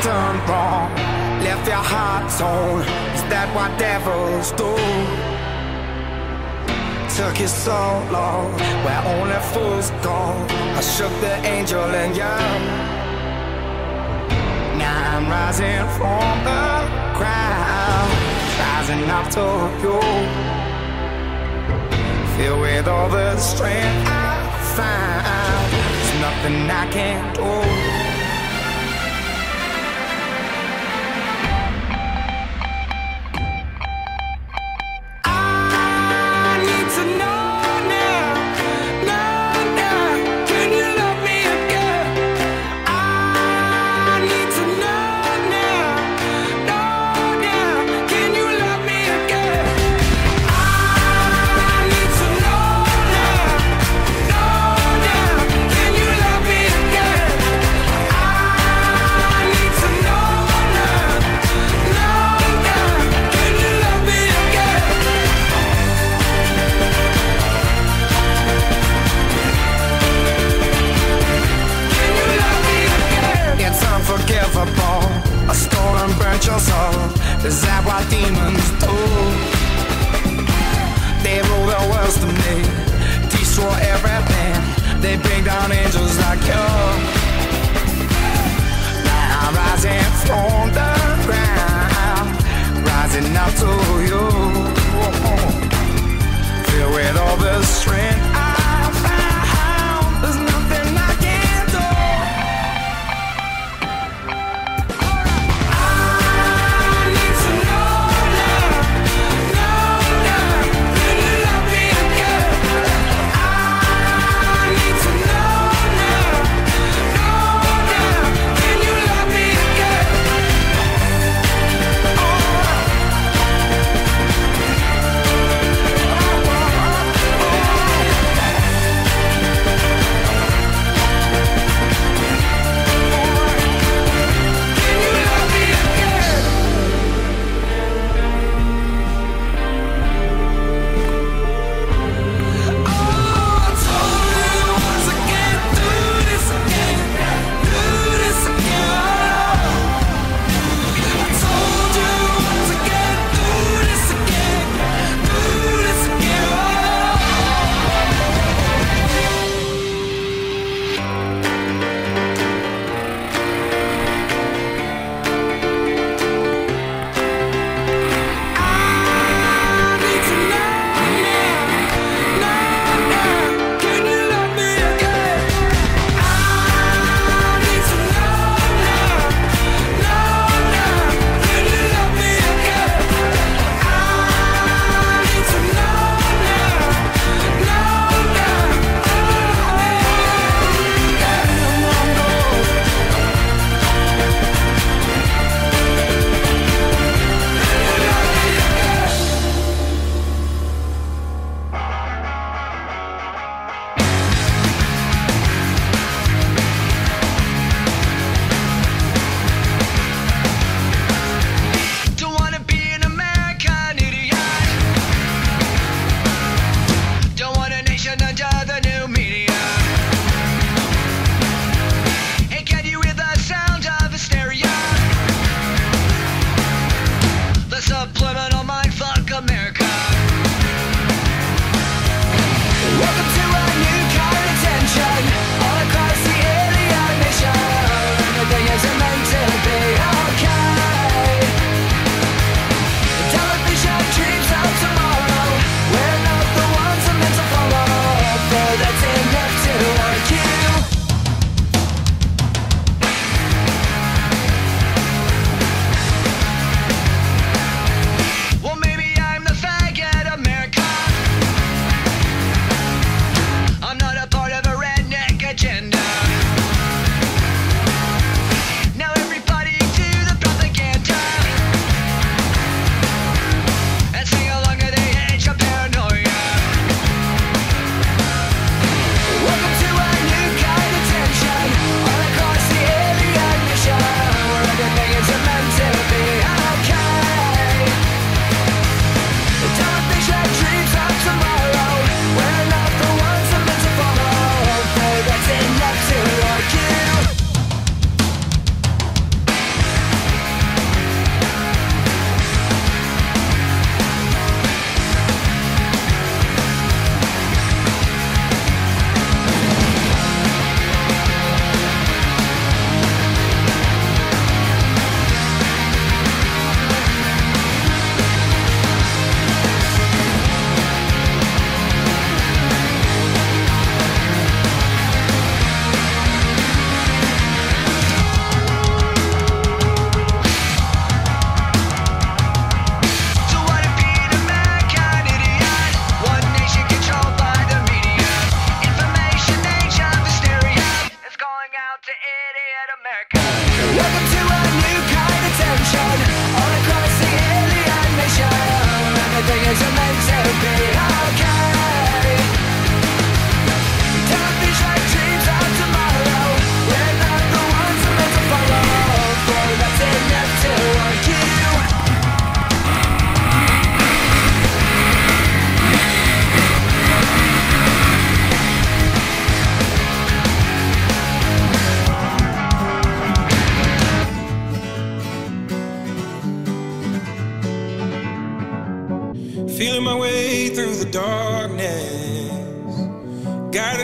done wrong? Left your heart torn. Is that what devils do? Took you so long, where only fools go. I shook the angel in you. Now I'm rising from the ground, rising up to you. Filled with all the strength I found, there's nothing I can't do. A stolen burnt your soul. Is that what demons do? They rule the world to me, destroy everything. They bring down angels like you. Now I'm rising from the ground, rising up to you. Filled with all the strength I found, there's nothing I can't do.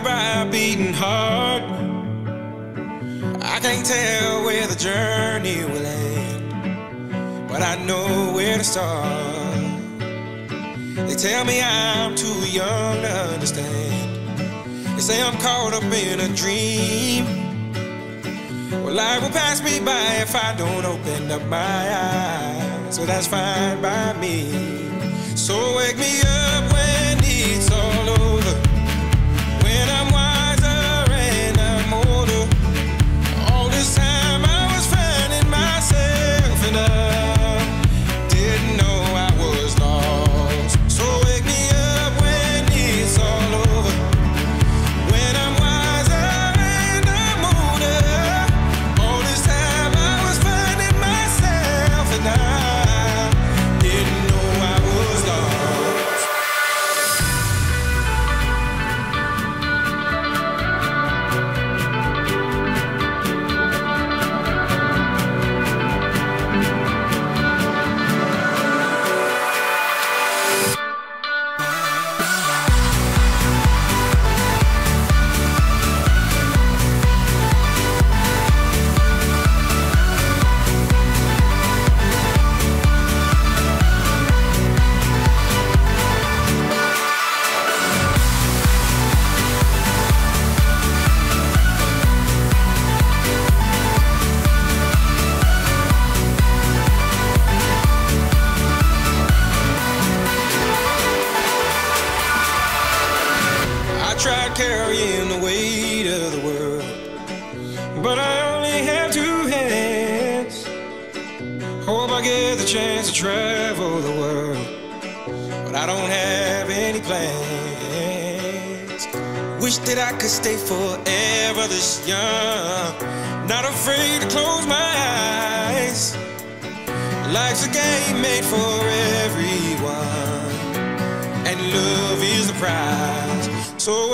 by a beating heart. I can't tell where the journey will end, but I know where to start. They tell me I'm too young to understand. They say I'm caught up in a dream. Well, life will pass me by if I don't open up my eyes. So that's fine by me. So wake me up when it's all over, when I'm wiser and I'm older. All this time I was finding myself and I didn't know I was lost. So wake me up when it's all over, when I'm wiser and I'm older. All this time I was finding myself and I didn't know I was lost. I tried carrying the weight of the world, but I only have two hands. Hope I get the chance to travel the world, but I don't have any plans. Wish that I could stay forever this young, not afraid to close my eyes. Life's a game made for everyone, and love is the prize. So